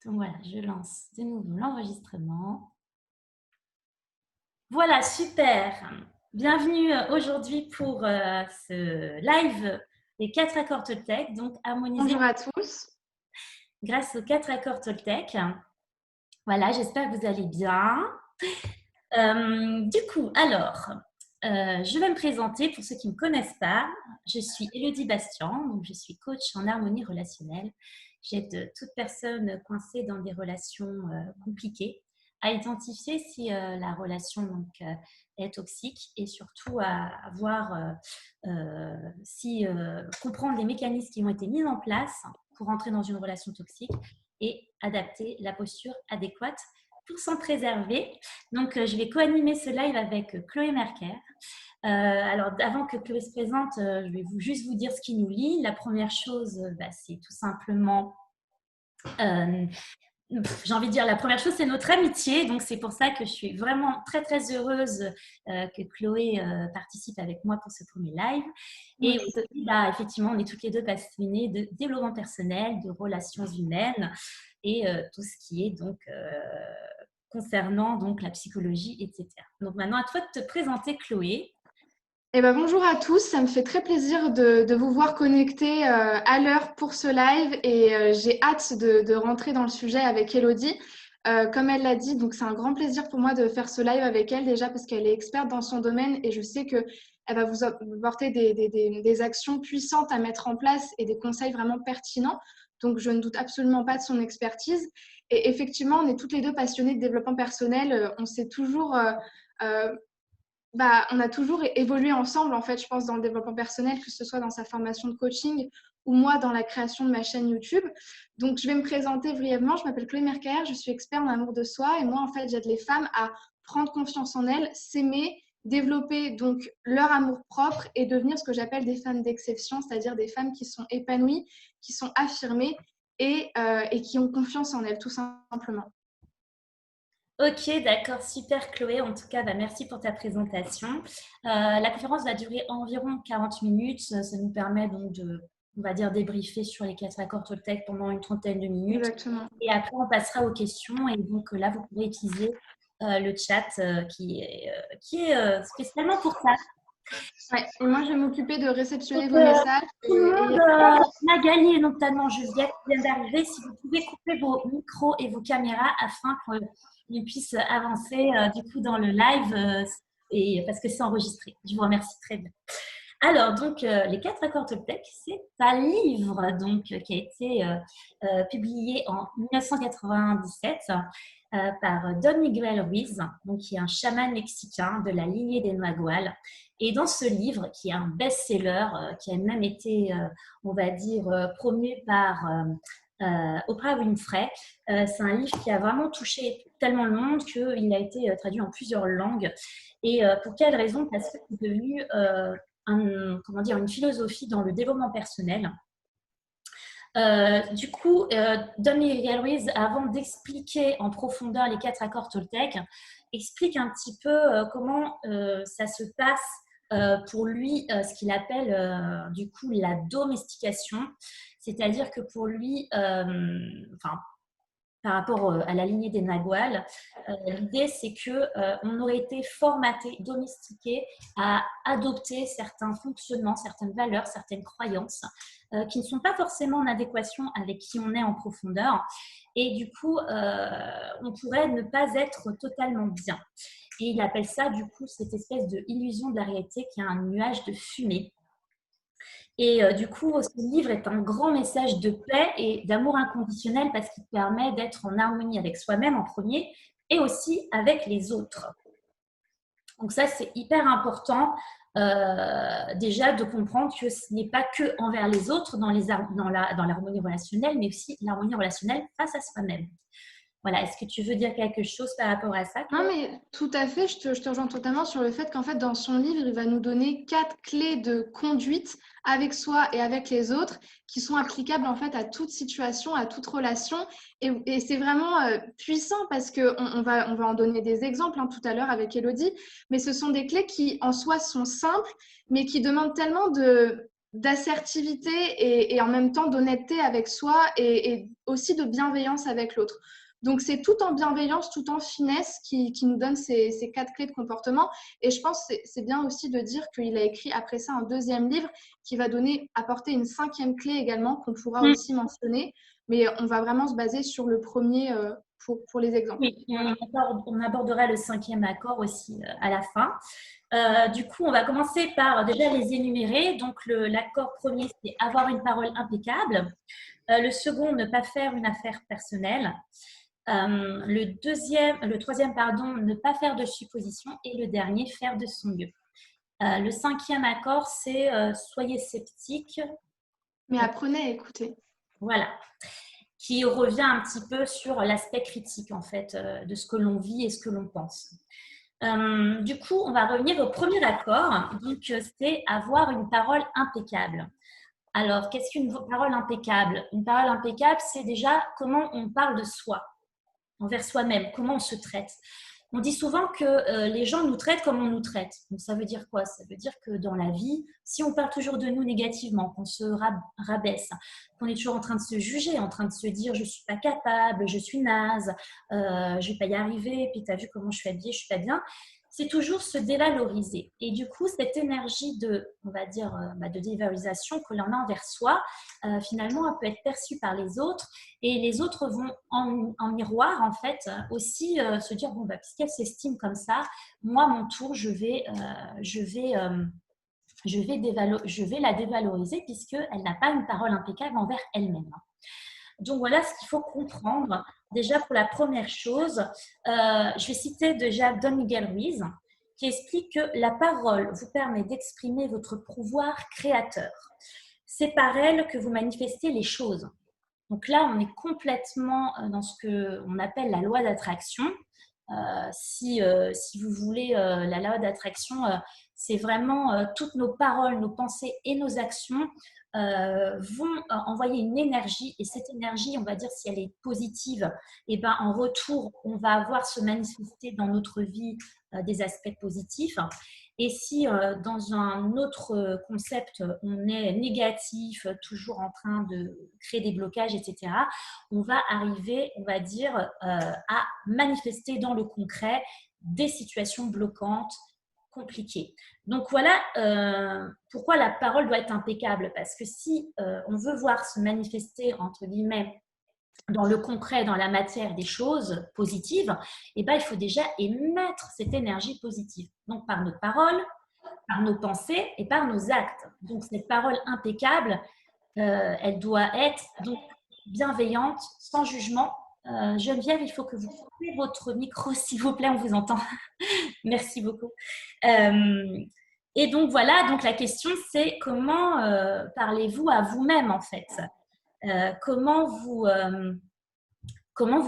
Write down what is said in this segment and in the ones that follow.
Donc voilà, je lance de nouveau l'enregistrement. Voilà, super. Bienvenue aujourd'hui pour ce live des 4 accords Toltec, donc harmoniser Bonjour à tous. grâce aux 4 accords Toltec. Voilà, j'espère que vous allez bien. Du coup, alors, je vais me présenter pour ceux qui ne me connaissent pas. Je suis Élodie Bastian, donc je suis coach en harmonie relationnelle. J'aide toute personne coincée dans des relations compliquées à identifier si la relation est toxique et surtout à voir si comprendre les mécanismes qui ont été mis en place pour entrer dans une relation toxique et adapter la posture adéquate pour s'en préserver. Donc, je vais co-animer ce live avec Chloé Merker. Alors, avant que Chloé se présente, je vais juste vous dire ce qui nous lie. La première chose, c'est tout simplement, j'ai envie de dire, la première chose, c'est notre amitié. Donc, c'est pour ça que je suis vraiment très, très heureuse que Chloé participe avec moi pour ce premier live. Et Oui. aussi, effectivement, on est toutes les deux passionnées de développement personnel, de relations humaines et tout ce qui est donc concernant donc la psychologie, etc. Donc maintenant, à toi de te présenter, Chloé. Bonjour à tous, ça me fait très plaisir de vous voir connectés à l'heure pour ce live et j'ai hâte de rentrer dans le sujet avec Élodie. Comme elle l'a dit, donc c'est un grand plaisir pour moi de faire ce live avec elle déjà parce qu'elle est experte dans son domaine et je sais qu'elle va vous apporter des actions puissantes à mettre en place et des conseils vraiment pertinents. Donc je ne doute absolument pas de son expertise. Et effectivement, on est toutes les deux passionnées de développement personnel. On s'est toujours euh, on a toujours évolué ensemble, en fait, je pense, dans le développement personnel, que ce soit dans sa formation de coaching ou moi dans la création de ma chaîne YouTube. Donc, je vais me présenter brièvement. Je m'appelle Chloé Mercaer, je suis experte en amour de soi et moi, en fait, j'aide les femmes à prendre confiance en elles, s'aimer, développer donc leur amour propre et devenir ce que j'appelle des femmes d'exception, c'est-à-dire des femmes qui sont épanouies, qui sont affirmées et qui ont confiance en elles, tout simplement. Ok, d'accord, super Chloé. En tout cas, merci pour ta présentation. La conférence va durer environ 40 minutes. Ça nous permet donc de, on va dire, débriefer sur les 4 accords Toltec pendant une trentaine de minutes. Exactement. Et après, on passera aux questions. Et donc là, vous pourrez utiliser le chat qui est spécialement pour ça. Ouais. Et moi, je vais m'occuper de Donc, réceptionner vos messages tout le et monde a gagné, notamment Juliette qui vient d'arriver. Si vous pouvez couper vos micros et vos caméras afin qu'on puisse avancer du coup dans le live et parce que c'est enregistré. Je vous remercie très bien. Alors, donc, les 4 accords Toltec, c'est un livre donc, qui a été publié en 1997 par Don Miguel Ruiz, donc, qui est un chaman mexicain de la lignée des Nagual. Et dans ce livre, qui est un best-seller, qui a même été, on va dire, promu par Oprah Winfrey, c'est un livre qui a vraiment touché tellement le monde qu'il a été traduit en plusieurs langues. Et pour quelle raison? Parce que c'est devenu comment dire, une philosophie dans le développement personnel. Du coup, Don Miguel Ruiz, avant d'expliquer en profondeur les 4 accords Toltec, explique un petit peu comment ça se passe pour lui, ce qu'il appelle du coup la domestication. C'est-à-dire que pour lui, enfin, par rapport à la lignée des Nagual, l'idée c'est qu'on aurait été formaté, domestiqué à adopter certains fonctionnements, certaines valeurs, certaines croyances qui ne sont pas forcément en adéquation avec qui on est en profondeur. Et du coup, on pourrait ne pas être totalement bien. Et il appelle ça, du coup, cette espèce de illusion de la réalité qui est un nuage de fumée. Et du coup, ce livre est un grand message de paix et d'amour inconditionnel parce qu'il permet d'être en harmonie avec soi-même en premier et aussi avec les autres. Donc ça, c'est hyper important déjà de comprendre que ce n'est pas que envers les autres dans l'harmonie relationnelle, mais aussi l'harmonie relationnelle face à soi-même. Voilà, est-ce que tu veux dire quelque chose par rapport à ça, Non, Chloé? mais tout à fait, je te rejoins totalement sur le fait qu'en fait, dans son livre, il va nous donner 4 clés de conduite avec soi et avec les autres qui sont applicables en fait à toute situation, à toute relation. Et c'est vraiment puissant parce qu'on va en donner des exemples tout à l'heure avec Élodie, mais ce sont des clés qui en soi sont simples, mais qui demandent tellement d'assertivité et en même temps d'honnêteté avec soi et aussi de bienveillance avec l'autre. Donc, c'est tout en bienveillance, tout en finesse qui nous donne ces 4 clés de comportement. Et je pense que c'est bien aussi de dire qu'il a écrit après ça un deuxième livre qui va apporter une 5e clé également qu'on pourra Mm. aussi mentionner. Mais on va vraiment se baser sur le premier pour les exemples. Oui, on abordera le 5e accord aussi à la fin. Du coup, on va commencer par déjà les énumérer. Donc, l'accord premier, c'est avoir une parole impeccable. Le second, ne pas faire une affaire personnelle. Le troisième, pardon, ne pas faire de suppositions. Et le dernier, faire de son mieux. Le 5e accord, c'est soyez sceptique. Mais apprenez à écouter. Voilà. Qui revient un petit peu sur l'aspect critique, en fait, de ce que l'on vit et ce que l'on pense. Du coup, on va revenir au premier accord. Donc, c'est avoir une parole impeccable. Alors, qu'est-ce qu'une parole impeccable? Une parole impeccable, c'est déjà comment on parle de soi, envers soi-même, comment on se traite. On dit souvent que les gens nous traitent comme on nous traite. Donc, ça veut dire quoi? Ça veut dire que dans la vie, si on parle toujours de nous négativement, qu'on se rabaisse, qu'on est toujours en train de se juger, en train de se dire je ne suis pas capable, je suis naze, je ne vais pas y arriver, puis tu as vu comment je suis habillée, je ne suis pas bien, c'est toujours se dévaloriser. Et du coup, cette énergie de, on va dire, de dévalorisation que l'on a envers soi, finalement, elle peut être perçue par les autres. Et les autres vont en miroir, en fait, aussi se dire, bon, puisqu'elle s'estime comme ça, moi, mon tour, je vais la dévaloriser puisqu'elle n'a pas une parole impeccable envers elle-même. Donc, voilà ce qu'il faut comprendre. Déjà, pour la première chose, je vais citer déjà Don Miguel Ruiz, qui explique que la parole vous permet d'exprimer votre pouvoir créateur. C'est par elle que vous manifestez les choses. Donc là, on est complètement dans ce qu'on appelle la loi d'attraction. Si vous voulez, la loi d'attraction, c'est vraiment toutes nos paroles, nos pensées et nos actions vont envoyer une énergie. Et cette énergie, on va dire, si elle est positive, et ben, en retour, on va avoir se manifester dans notre vie des aspects positifs. Et si dans un autre concept, on est négatif, toujours en train de créer des blocages, etc., on va arriver, on va dire, à manifester dans le concret des situations bloquantes, compliquées. Donc voilà pourquoi la parole doit être impeccable. Parce que si on veut voir se manifester, entre guillemets, dans le concret, dans la matière des choses positives, eh ben, il faut déjà émettre cette énergie positive. Donc par nos paroles, par nos pensées et par nos actes. Donc cette parole impeccable, elle doit être donc bienveillante, sans jugement. Geneviève, il faut que vous coupez votre micro, s'il vous plaît, on vous entend. Merci beaucoup. Et donc voilà, donc la question c'est comment parlez-vous à vous-même en fait? Comment vous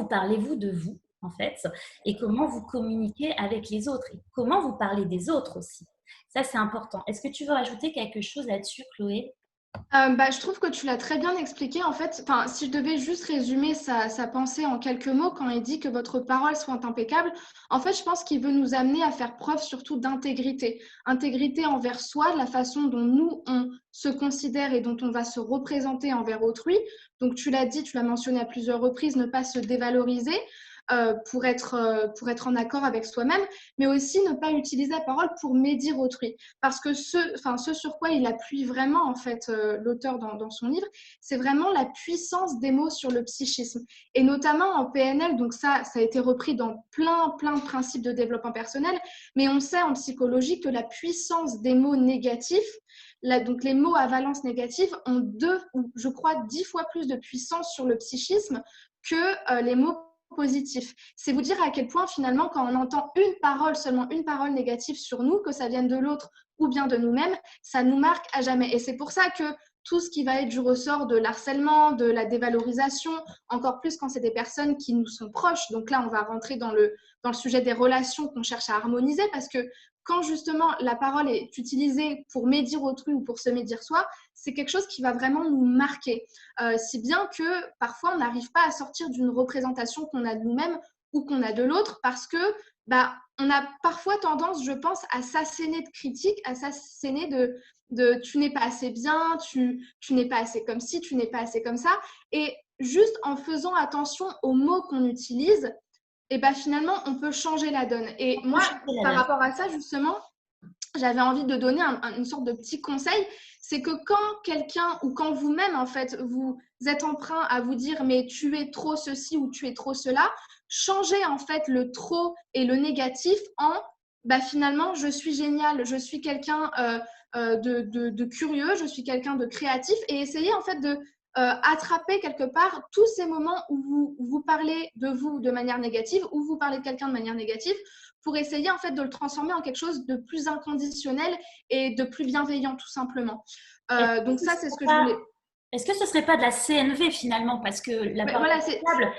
parlez-vous de vous en fait? Et comment vous communiquez avec les autres? Et comment vous parlez des autres aussi? Ça, c'est important. Est-ce que tu veux rajouter quelque chose là-dessus, Chloé? Je trouve que tu l'as très bien expliqué. En fait, si je devais juste résumer sa pensée en quelques mots, quand il dit que votre parole soit impeccable, en fait, je pense qu'il veut nous amener à faire preuve surtout d'intégrité. Intégrité envers soi, de la façon dont nous, on se considère et dont on va se représenter envers autrui. Donc, tu l'as dit, tu l'as mentionné à plusieurs reprises, ne pas se dévaloriser. Pour être en accord avec soi-même, mais aussi ne pas utiliser la parole pour médire autrui. Parce que ce sur quoi il appuie vraiment, en fait, l'auteur dans son livre, c'est vraiment la puissance des mots sur le psychisme. Et notamment en PNL, donc ça a été repris dans plein de principes de développement personnel, mais on sait en psychologie que la puissance des mots négatifs, donc les mots à valence négative ont 2 ou je crois 10 fois plus de puissance sur le psychisme que les mots positifs. C'est vous dire à quel point finalement quand on entend seulement une parole négative sur nous, que ça vienne de l'autre ou bien de nous-mêmes, ça nous marque à jamais. Et c'est pour ça que tout ce qui va être du ressort de l'harcèlement, de la dévalorisation, encore plus quand c'est des personnes qui nous sont proches. Donc là, on va rentrer dans le sujet des relations qu'on cherche à harmoniser parce que quand justement la parole est utilisée pour médire autrui ou pour se médire soi, c'est quelque chose qui va vraiment nous marquer. Si bien que parfois on n'arrive pas à sortir d'une représentation qu'on a de nous-mêmes ou qu'on a de l'autre parce que on a parfois tendance, je pense, à s'asséner de critiques, à s'asséner de tu n'es pas assez bien, tu n'es pas assez comme ci, tu n'es pas assez comme ça. Et juste en faisant attention aux mots qu'on utilise, et finalement, on peut changer la donne. Et moi, par rapport à ça, justement, j'avais envie de donner une sorte de petit conseil. C'est que quand quelqu'un ou quand vous-même, en fait, vous êtes emprunt à vous dire « mais tu es trop ceci ou tu es trop cela », changez en fait le trop et le négatif en finalement, je suis génial, je suis quelqu'un de curieux, je suis quelqu'un de créatif et essayez en fait de attraper quelque part tous ces moments où vous parlez de vous de manière négative, où vous parlez de quelqu'un de manière négative, pour essayer en fait de le transformer en quelque chose de plus inconditionnel et de plus bienveillant tout simplement. Donc ça, c'est ce que je voulais. Est-ce que ce ne serait pas de la CNV finalement? Parce que la parole responsable,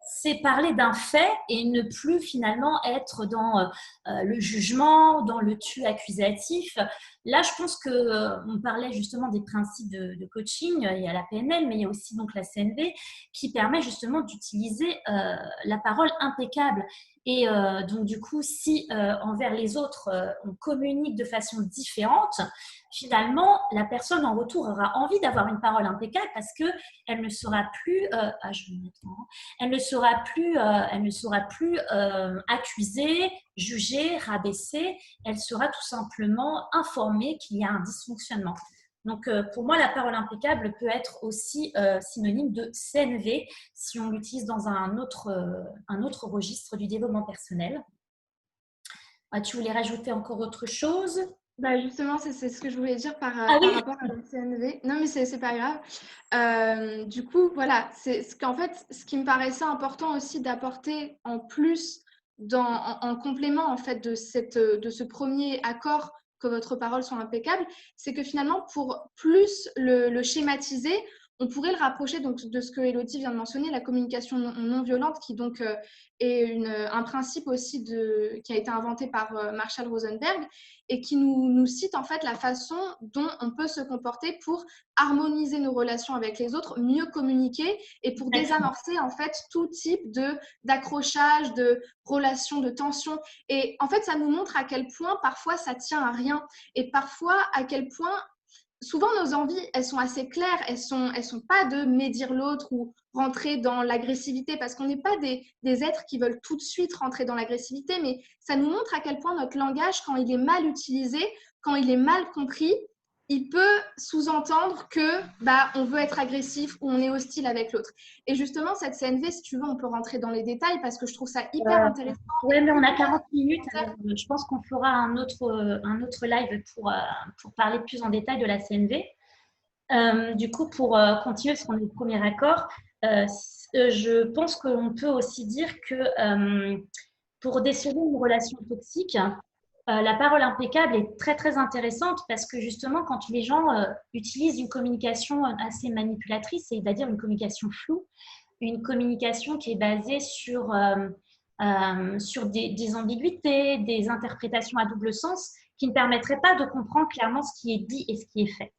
c'est parler d'un fait et ne plus finalement être dans le jugement, dans le tu accusatif. Là, je pense qu'on parlait justement des principes de coaching. Il y a la PNL, mais il y a aussi donc la CNV qui permet justement d'utiliser la parole impeccable. Et donc, du coup, si envers les autres, on communique de façon différente, finalement, la personne en retour aura envie d'avoir une parole impeccable parce qu'elle ne sera plus, elle ne sera plus accusée, jugée, rabaissée. Elle sera tout simplement informée qu'il y a un dysfonctionnement. Donc, pour moi, la parole impeccable peut être aussi synonyme de CNV si on l'utilise dans un autre registre du développement personnel. Tu voulais rajouter encore autre chose? Justement, c'est ce que je voulais dire par rapport à la CNV. Non, mais c'est pas grave. Du coup, voilà, c'est qu'en fait, ce qui me paraissait important aussi d'apporter en plus, en complément en fait de ce premier accord que votre parole soit impeccable, c'est que finalement, pour plus le schématiser, on pourrait le rapprocher donc, de ce que Elodie vient de mentionner, la communication non violente, qui donc est un principe aussi qui a été inventé par Marshall Rosenberg et qui nous cite en fait la façon dont on peut se comporter pour harmoniser nos relations avec les autres, mieux communiquer et pour désamorcer en fait tout type d'accrochage, de relations, de tension. Et en fait, ça nous montre à quel point parfois ça tient à rien et parfois à quel point souvent nos envies, elles sont assez claires, elles sont pas de médire l'autre ou rentrer dans l'agressivité parce qu'on n'est pas des êtres qui veulent tout de suite rentrer dans l'agressivité, mais ça nous montre à quel point notre langage, quand il est mal utilisé, quand il est mal compris, il peut sous-entendre que on veut être agressif ou on est hostile avec l'autre. Et justement, cette CNV, si tu veux, on peut rentrer dans les détails parce que je trouve ça hyper intéressant. Oui, mais on a 40 minutes. Alors, je pense qu'on fera un autre live pour parler plus en détail de la CNV. Du coup, pour continuer, parce qu'on est au premier accord, je pense qu'on peut aussi dire que pour déceler une relation toxique, la parole impeccable est très très intéressante parce que justement, quand les gens utilisent une communication assez manipulatrice, c'est-à-dire une communication floue, une communication qui est basée sur des ambiguïtés, des interprétations à double sens qui ne permettraient pas de comprendre clairement ce qui est dit et ce qui est fait.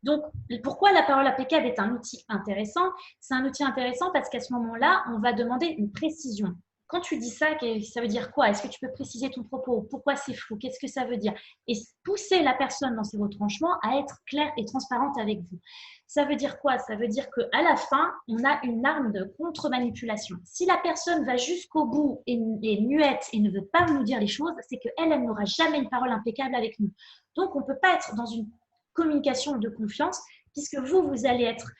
Donc, pourquoi la parole impeccable est un outil intéressant? C'est un outil intéressant parce qu'à ce moment-là, on va demander une précision. Quand tu dis ça, ça veut dire quoi? Est-ce que tu peux préciser ton propos? Pourquoi c'est flou? Qu'est-ce que ça veut dire? Et pousser la personne dans ses retranchements à être claire et transparente avec vous. Ça veut dire quoi? Ça veut dire qu'à la fin, on a une arme de contre-manipulation. Si la personne va jusqu'au bout et est muette et ne veut pas nous dire les choses, c'est qu'elle n'aura jamais une parole impeccable avec nous. Donc, on ne peut pas être dans une communication de confiance puisque vous allez être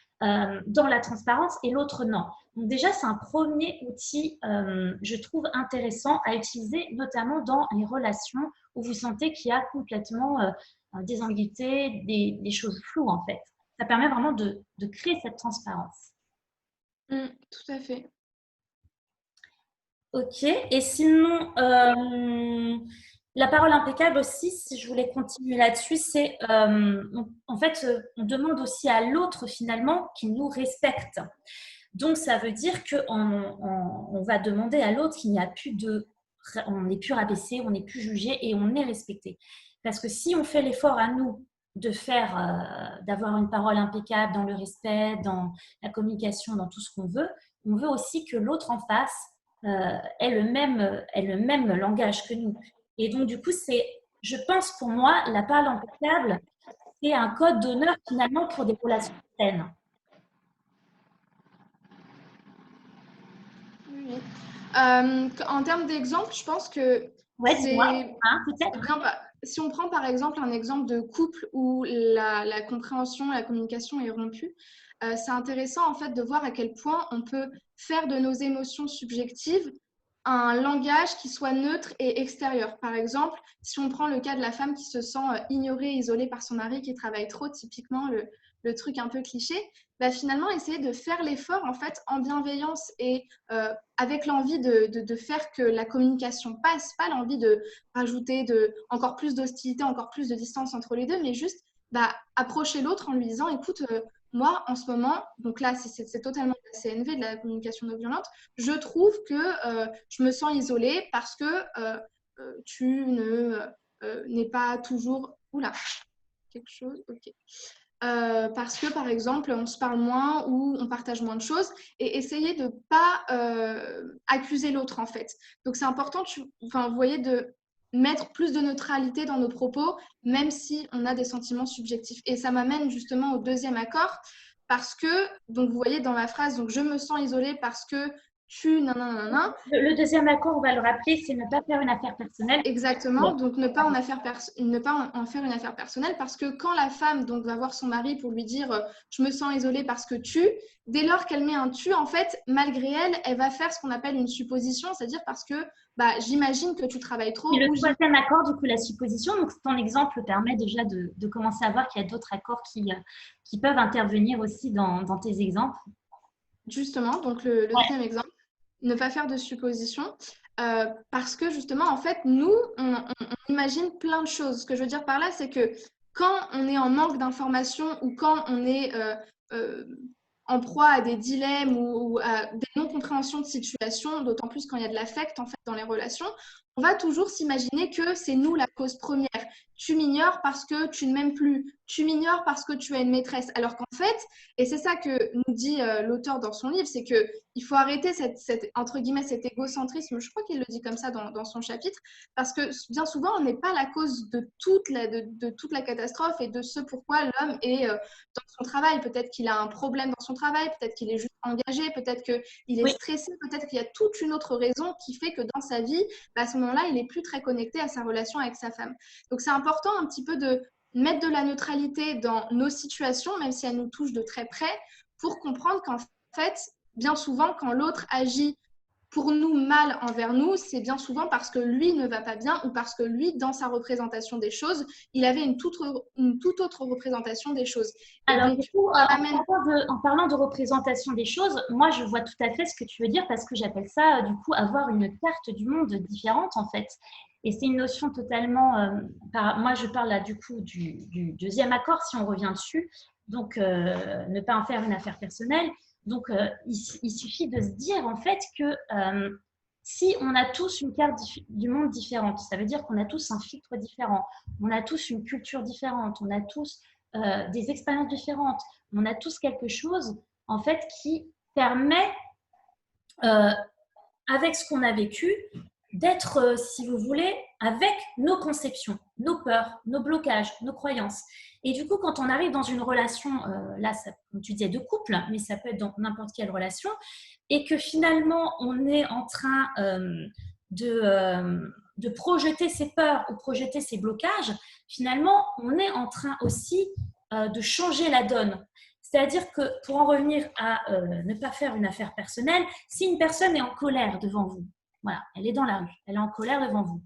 dans la transparence et l'autre non. Donc déjà, c'est un premier outil, je trouve intéressant à utiliser, notamment dans les relations où vous sentez qu'il y a complètement des ambiguïtés, des choses floues en fait. Ça permet vraiment de créer cette transparence. Tout à fait. Ok, et sinon, la parole impeccable aussi, si je voulais continuer là-dessus, c'est en fait, on demande aussi à l'autre finalement qu'il nous respecte. Donc, ça veut dire qu'on va demander à l'autre qu'il n'y a plus on n'est plus rabaissé, on n'est plus jugé et on est respecté. Parce que si on fait l'effort à nous d'avoir une parole impeccable dans le respect, dans la communication, dans tout ce qu'on veut, on veut aussi que l'autre en face ait le même langage que nous. Et donc, du coup, je pense pour moi, la parole impeccable, c'est un code d'honneur finalement pour des relations saines. Oui. En termes d'exemple, je pense que Ouais, dis-moi, c'est hein, peut-être. bien. Si on prend par exemple un exemple de couple où la compréhension, la communication est rompue, c'est intéressant en fait de voir à quel point on peut faire de nos émotions subjectives un langage qui soit neutre et extérieur. Par exemple, si on prend le cas de la femme qui se sent ignorée, isolée par son mari qui travaille trop, typiquement le truc un peu cliché, bah finalement essayer de faire l'effort en fait en bienveillance et avec l'envie de faire que la communication passe, pas l'envie de rajouter encore plus d'hostilité, encore plus de distance entre les deux, mais juste approcher l'autre en lui disant écoute, moi en ce moment, donc là c'est totalement de la CNV, de la communication non violente, je trouve que je me sens isolée parce que tu n'es pas toujours... Oula, quelque chose, ok. Parce que, par exemple, on se parle moins ou on partage moins de choses et essayer de ne pas accuser l'autre, en fait. Donc, c'est important, vous voyez, de mettre plus de neutralité dans nos propos, même si on a des sentiments subjectifs. Et ça m'amène justement au deuxième accord, parce que, donc, vous voyez dans ma phrase, donc, je me sens isolée parce que tu... nanana. Le deuxième accord, on va le rappeler, c'est ne pas faire une affaire personnelle. Exactement, donc ne pas en faire une affaire personnelle parce que quand la femme donc va voir son mari pour lui dire je me sens isolée parce que dès lors qu'elle met un tu, en fait, malgré elle, elle va faire ce qu'on appelle une supposition, c'est-à-dire parce que j'imagine que tu travailles trop. Et le troisième accord, du coup, la supposition. Donc, ton exemple permet déjà de commencer à voir qu'il y a d'autres accords qui peuvent intervenir aussi dans tes exemples. Justement, donc le deuxième exemple, ne pas faire de suppositions. Parce que justement, en fait, nous, on imagine plein de choses. Ce que je veux dire par là, c'est que quand on est en manque d'informations ou quand on est en proie à des dilemmes ou à des non-compréhensions de situation, d'autant plus quand il y a de l'affect en fait dans les relations, on va toujours s'imaginer que c'est nous la cause première. Tu m'ignores parce que tu ne m'aimes plus. Tu m'ignores parce que tu as une maîtresse. Alors qu'en fait, et c'est ça que nous dit l'auteur dans son livre, c'est qu'il faut arrêter entre guillemets, cet égocentrisme. Je crois qu'il le dit comme ça dans son chapitre, parce que bien souvent, on n'est pas la cause de toute la catastrophe et de ce pourquoi l'homme est dans son travail. Peut-être qu'il a un problème dans son travail, peut-être qu'il est juste engagé, peut-être qu'il est stressé, peut-être qu'il y a toute une autre raison qui fait que dans sa vie, à ce moment-là, il n'est plus très connecté à sa relation avec sa femme. Donc, c'est important un petit peu de mettre de la neutralité dans nos situations, même si elles nous touchent de très près, pour comprendre qu'en fait, bien souvent, quand l'autre agit pour nous mal envers nous, c'est bien souvent parce que lui ne va pas bien ou parce que lui, dans sa représentation des choses, il avait une toute autre représentation des choses. Et alors, donc, du coup, en parlant de représentation des choses, moi, je vois tout à fait ce que tu veux dire parce que j'appelle ça, du coup, avoir une carte du monde différente, en fait. Et c'est une notion totalement... moi, je parle là, du coup, du deuxième accord, si on revient dessus. Donc, ne pas en faire une affaire personnelle. Donc, il suffit de se dire, en fait, que si on a tous une carte du monde différente, ça veut dire qu'on a tous un filtre différent, on a tous une culture différente, on a tous des expériences différentes, on a tous quelque chose, en fait, qui permet, avec ce qu'on a vécu, d'être, si vous voulez, avec nos conceptions, nos peurs, nos blocages, nos croyances. Et du coup, quand on arrive dans une relation, là, comme tu disais, de couple, mais ça peut être dans n'importe quelle relation, et que finalement, on est en train de projeter ses peurs ou projeter ses blocages, finalement, on est en train aussi de changer la donne. C'est-à-dire que pour en revenir à ne pas faire une affaire personnelle, si une personne est en colère devant vous, voilà, elle est dans la rue, elle est en colère devant vous.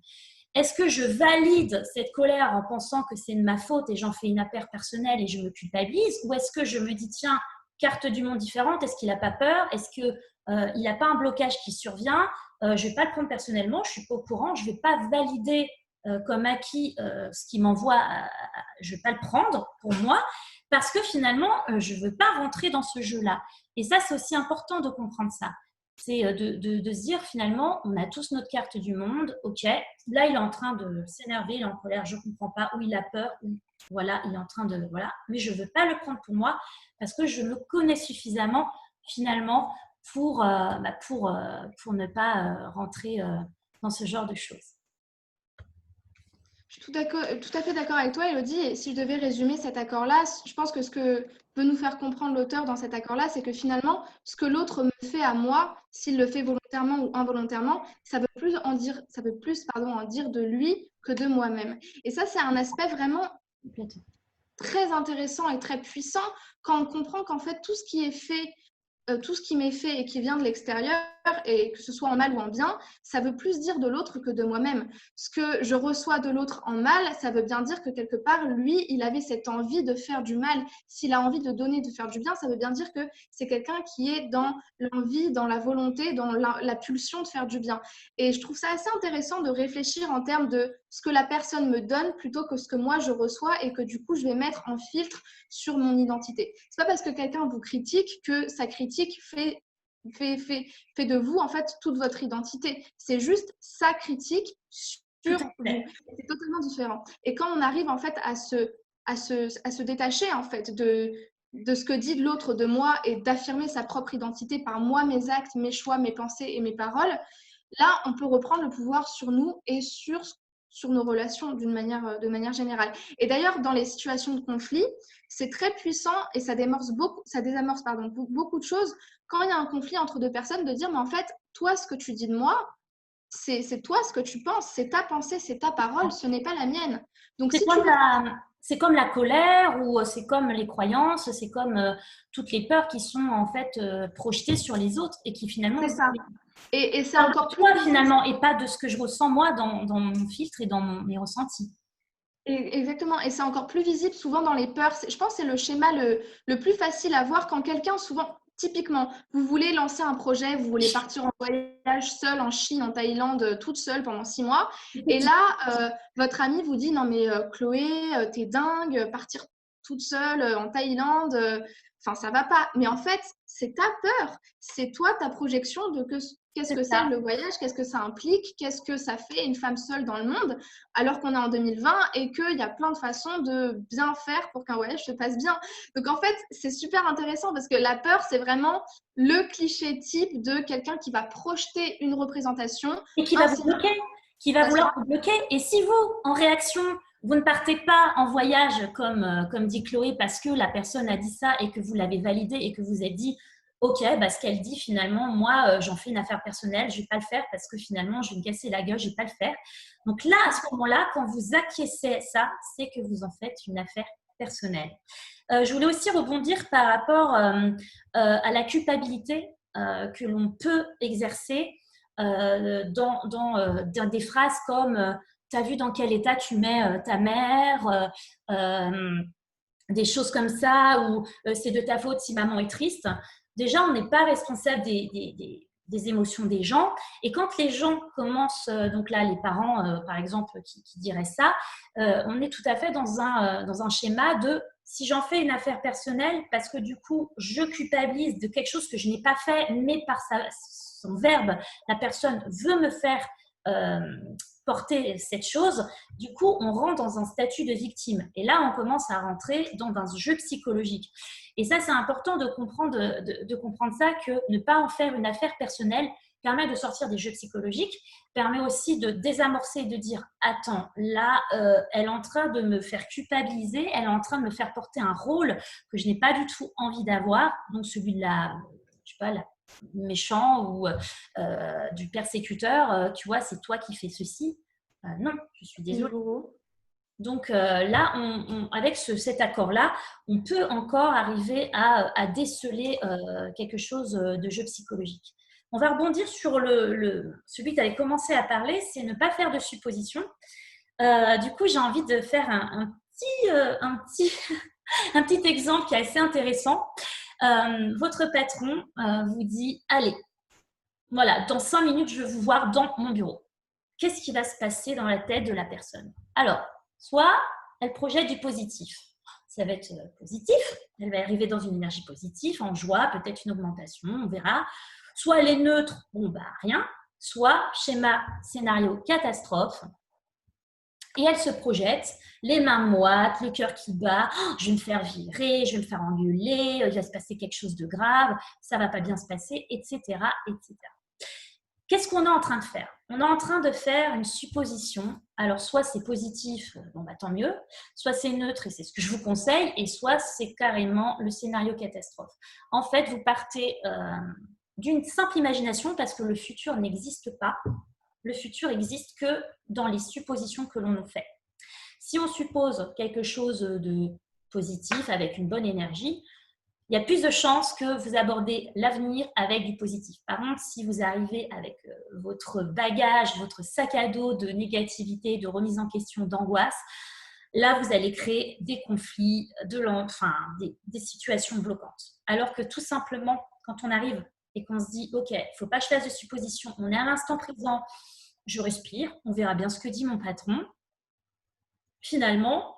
Est-ce que je valide cette colère en pensant que c'est de ma faute et j'en fais une affaire personnelle et je me culpabilise? Ou est-ce que je me dis, tiens, carte du monde différente, est-ce qu'il n'a pas peur? Est-ce qu'il n'a pas un blocage qui survient? Je ne vais pas le prendre personnellement, je ne suis pas au courant, je ne vais pas valider comme acquis ce qui m'envoie, je ne vais pas le prendre pour moi parce que finalement, je ne veux pas rentrer dans ce jeu-là. Et ça, c'est aussi important de comprendre ça. C'est de se dire finalement, on a tous notre carte du monde, ok, là il est en train de s'énerver, il est en colère, je ne comprends pas, ou il a peur, ou voilà, il est en train de, voilà, mais je ne veux pas le prendre pour moi parce que je me connais suffisamment finalement pour ne pas rentrer dans ce genre de choses. Je suis tout à fait d'accord avec toi, Elodie. Et si je devais résumer cet accord-là, je pense que ce que veut nous faire comprendre l'auteur dans cet accord-là, c'est que finalement, ce que l'autre me fait à moi, s'il le fait volontairement ou involontairement, ça veut plus en dire, en dire de lui que de moi-même. Et ça, c'est un aspect vraiment très intéressant et très puissant quand on comprend qu'en fait, tout ce qui est fait, tout ce qui m'est fait et qui vient de l'extérieur, et que ce soit en mal ou en bien, ça veut plus dire de l'autre que de moi-même. Ce que je reçois de l'autre en mal, ça veut bien dire que quelque part, lui, il avait cette envie de faire du mal. S'il a envie de donner, de faire du bien, ça veut bien dire que c'est quelqu'un qui est dans l'envie, dans la volonté, dans la pulsion de faire du bien. Et je trouve ça assez intéressant de réfléchir en termes de ce que la personne me donne plutôt que ce que moi je reçois et que du coup, je vais mettre en filtre sur mon identité. C'est pas parce que quelqu'un vous critique que sa critique fait de vous en fait toute votre identité. C'est juste sa critique sur vous. C'est totalement différent. Et quand on arrive en fait à se détacher en fait de ce que dit l'autre de moi et d'affirmer sa propre identité par moi, mes actes, mes choix, mes pensées et mes paroles, là, on peut reprendre le pouvoir sur nous et sur nos relations de manière générale. Et d'ailleurs, dans les situations de conflit, c'est très puissant et ça désamorce beaucoup de choses quand il y a un conflit entre deux personnes, de dire, mais en fait, toi, ce que tu dis de moi, c'est toi ce que tu penses, c'est ta pensée, c'est ta parole, ce n'est pas la mienne. Donc, c'est comme la colère ou c'est comme les croyances, c'est comme toutes les peurs qui sont en fait projetées sur les autres et qui finalement… C'est ça. Et c'est encore plus… Toi, finalement, et pas de ce que je ressens moi dans mon filtre et dans mes ressentis. Exactement. Et c'est encore plus visible souvent dans les peurs. Je pense que c'est le schéma le plus facile à voir quand quelqu'un, souvent… Typiquement, vous voulez lancer un projet, vous voulez partir en voyage seul en Chine, en Thaïlande, toute seule pendant 6 mois. Et là, votre ami vous dit, non mais Chloé, t'es dingue, partir toute seule en Thaïlande, enfin ça va pas. Mais en fait, c'est ta peur, c'est toi ta projection de qu'est-ce que c'est le voyage, qu'est-ce que ça implique, qu'est-ce que ça fait une femme seule dans le monde, alors qu'on est en 2020 et qu'il y a plein de façons de bien faire pour qu'un voyage se passe bien. Donc en fait, c'est super intéressant parce que la peur, c'est vraiment le cliché type de quelqu'un qui va projeter une représentation. Et qui va vous bloquer, qui va vouloir vous bloquer. Et si vous, en réaction, vous ne partez pas en voyage comme dit Chloé parce que la personne a dit ça et que vous l'avez validé et que vous êtes dit ok, bah, ce qu'elle dit finalement, moi j'en fais une affaire personnelle, je ne vais pas le faire parce que finalement je vais me casser la gueule, je ne vais pas le faire. Donc là, à ce moment-là, quand vous acquiescez ça, c'est que vous en faites une affaire personnelle. Je voulais aussi rebondir par rapport à la culpabilité que l'on peut exercer dans des phrases comme t'as vu dans quel état tu mets ta mère, des choses comme ça, ou c'est de ta faute si maman est triste. Déjà, on n'est pas responsable des émotions des gens. Et quand les gens commencent, donc là, les parents, par exemple, qui diraient ça, on est tout à fait dans un schéma de si j'en fais une affaire personnelle, parce que du coup, je culpabilise de quelque chose que je n'ai pas fait, mais par son verbe, la personne veut me faire porter cette chose, du coup, on rentre dans un statut de victime. Et là, on commence à rentrer dans un jeu psychologique. Et ça, c'est important de comprendre ça, que ne pas en faire une affaire personnelle permet de sortir des jeux psychologiques, permet aussi de désamorcer et de dire « Attends, là, elle est en train de me faire culpabiliser, elle est en train de me faire porter un rôle que je n'ai pas du tout envie d'avoir, donc celui de la méchant ou du persécuteur, tu vois, c'est toi qui fais ceci. Non, je suis désolée. Donc là, avec cet accord-là, on peut encore arriver à déceler quelque chose de jeu psychologique. On va rebondir sur celui que tu avais commencé à parler, c'est ne pas faire de suppositions. Du coup, j'ai envie de faire un petit exemple qui est assez intéressant. Votre patron vous dit « Allez, voilà, dans 5 minutes, je veux vous voir dans mon bureau. » Qu'est-ce qui va se passer dans la tête de la personne? Alors, soit elle projette du positif. Ça va être positif. Elle va arriver dans une énergie positive, en joie, peut-être une augmentation, on verra. Soit elle est neutre, bon, bah rien. Soit schéma, scénario, catastrophe. Et elle se projette, les mains moites, le cœur qui bat. Oh, je vais me faire virer, je vais me faire engueuler, il va se passer quelque chose de grave, ça va pas bien se passer, etc., etc. Qu'est-ce qu'on est en train de faire? On est en train de faire une supposition. Alors, soit c'est positif, bon bah tant mieux, soit c'est neutre et c'est ce que je vous conseille, et soit c'est carrément le scénario catastrophe. En fait, vous partez d'une simple imagination parce que le futur n'existe pas. Le futur existe que dans les suppositions que l'on nous fait. Si on suppose quelque chose de positif avec une bonne énergie, il y a plus de chances que vous abordez l'avenir avec du positif. Par contre, si vous arrivez avec votre bagage, votre sac à dos de négativité, de remise en question, d'angoisse, là, vous allez créer des conflits, des situations bloquantes. Alors que tout simplement, quand on arrive et qu'on se dit, OK, il ne faut pas que je fasse de suppositions, on est à l'instant présent, je respire, on verra bien ce que dit mon patron. Finalement,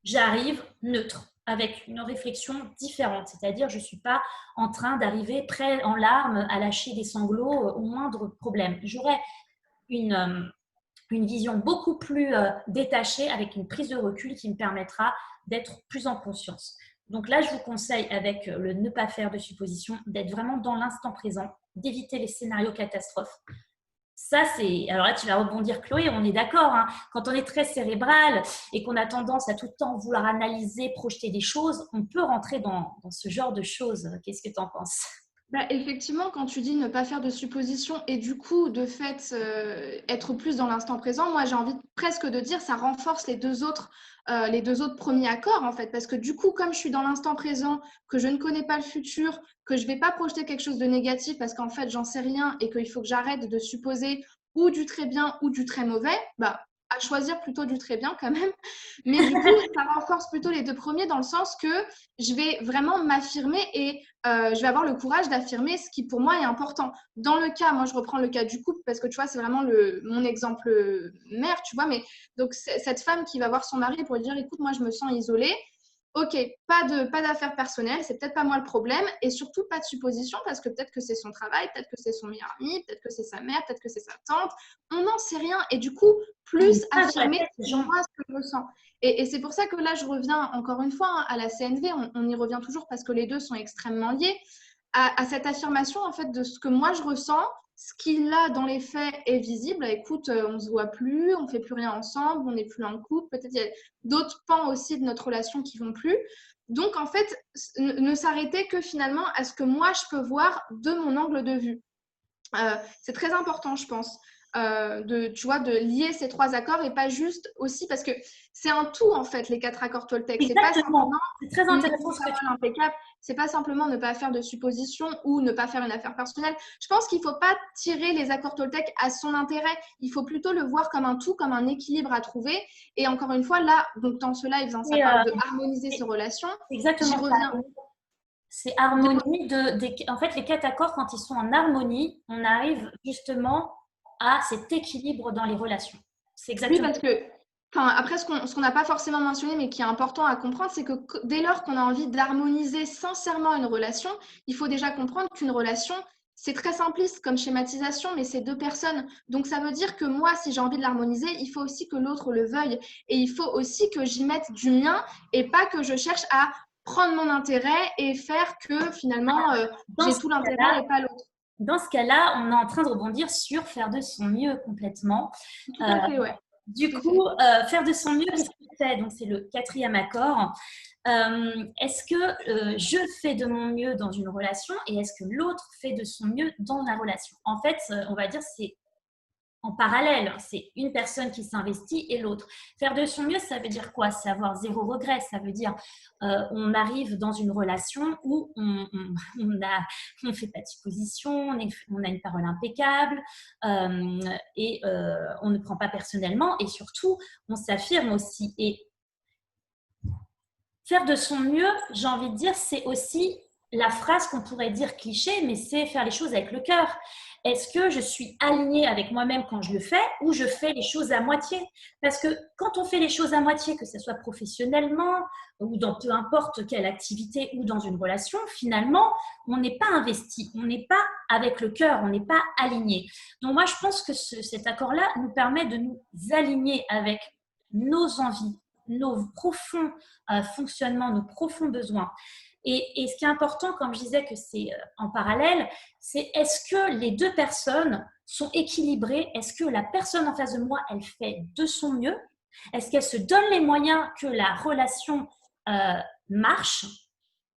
j'arrive neutre, avec une réflexion différente. C'est-à-dire, je ne suis pas en train d'arriver près en larmes à lâcher des sanglots au moindre problème. J'aurai une vision beaucoup plus détachée avec une prise de recul qui me permettra d'être plus en conscience. Donc là, je vous conseille, avec le ne pas faire de suppositions, d'être vraiment dans l'instant présent, d'éviter les scénarios catastrophes. Ça, c'est… Alors là, tu vas rebondir, Chloé, on est d'accord. Hein. Quand on est très cérébral et qu'on a tendance à tout le temps vouloir analyser, projeter des choses, on peut rentrer dans ce genre de choses. Qu'est-ce que tu en penses? Bah, effectivement, quand tu dis ne pas faire de suppositions et du coup, de fait, être plus dans l'instant présent, moi, j'ai envie presque de dire ça renforce les deux autres premiers accords, en fait. Parce que du coup, comme je suis dans l'instant présent, que je ne connais pas le futur, que je ne vais pas projeter quelque chose de négatif parce qu'en fait, j'en sais rien et qu'il faut que j'arrête de supposer ou du très bien ou du très mauvais, bah, à choisir plutôt du très bien quand même. Mais du coup, ça renforce plutôt les deux premiers dans le sens que je vais vraiment m'affirmer et je vais avoir le courage d'affirmer ce qui pour moi est important. Dans le cas, moi je reprends le cas du couple parce que tu vois, c'est vraiment mon exemple mère, tu vois, mais donc cette femme qui va voir son mari pour lui dire écoute, moi je me sens isolée. Ok, pas d'affaires personnelles, c'est peut-être pas moi le problème et surtout pas de supposition parce que peut-être que c'est son travail, peut-être que c'est son meilleur ami, peut-être que c'est sa mère, peut-être que c'est sa tante, on n'en sait rien et du coup, plus affirmer moi ce que je ressens. Et c'est pour ça que là, je reviens encore une fois à la CNV, on y revient toujours parce que les deux sont extrêmement liés, à cette affirmation en fait de ce que moi je ressens, ce qui là dans les faits est visible. Écoute, on se voit plus, on fait plus rien ensemble, on n'est plus en couple, peut-être il y a d'autres pans aussi de notre relation qui vont plus. Donc en fait, ne s'arrêter que finalement à ce que moi je peux voir de mon angle de vue. C'est très important, je pense, tu vois, de lier ces trois accords et pas juste aussi parce que c'est un tout en fait les quatre accords Toltec. C'est pas simplement c'est très intéressant ce que tu impeccable. C'est pas simplement ne pas faire de suppositions ou ne pas faire une affaire personnelle. Je pense qu'il faut pas tirer les accords Toltec à son intérêt. Il faut plutôt le voir comme un tout, comme un équilibre à trouver. Et encore une fois, là, donc dans ce live, ça parle de harmoniser ses relations. Exactement. J'y reviens. C'est harmonie en fait, les quatre accords, quand ils sont en harmonie, on arrive justement à cet équilibre dans les relations. C'est exactement. Oui, parce que, après, ce qu'on n'a pas forcément mentionné, mais qui est important à comprendre, c'est que dès lors qu'on a envie d'harmoniser sincèrement une relation, il faut déjà comprendre qu'une relation, c'est très simpliste comme schématisation, mais c'est deux personnes. Donc, ça veut dire que moi, si j'ai envie de l'harmoniser, il faut aussi que l'autre le veuille. Et il faut aussi que j'y mette du mien et pas que je cherche à prendre mon intérêt et faire que finalement, j'ai tout l'intérêt et pas l'autre. Dans ce cas-là, on est en train de rebondir sur faire de son mieux complètement. Tout à fait, ouais. Du coup, faire de son mieux, qu'est-ce qu'on fait? Donc, c'est le quatrième accord. Est-ce que je fais de mon mieux dans une relation et est-ce que l'autre fait de son mieux dans la relation? En fait, on va dire c'est en parallèle, c'est une personne qui s'investit et l'autre. Faire de son mieux, ça veut dire quoi? C'est avoir zéro regret. Ça veut dire on arrive dans une relation où on fait pas de supposition, on a une parole impeccable et on ne prend pas personnellement et surtout, on s'affirme aussi. Et faire de son mieux, j'ai envie de dire, c'est aussi la phrase qu'on pourrait dire cliché, mais c'est faire les choses avec le cœur. Est-ce que je suis alignée avec moi-même quand je le fais ou je fais les choses à moitié? Parce que quand on fait les choses à moitié, que ce soit professionnellement ou dans peu importe quelle activité ou dans une relation, finalement, on n'est pas investi, on n'est pas avec le cœur, on n'est pas aligné. Donc moi, je pense que cet accord-là nous permet de nous aligner avec nos envies, nos profonds fonctionnements, nos profonds besoins. Et ce qui est important, comme je disais que c'est en parallèle, c'est est-ce que les deux personnes sont équilibrées? Est-ce que la personne en face de moi, elle fait de son mieux? Est-ce qu'elle se donne les moyens que la relation marche?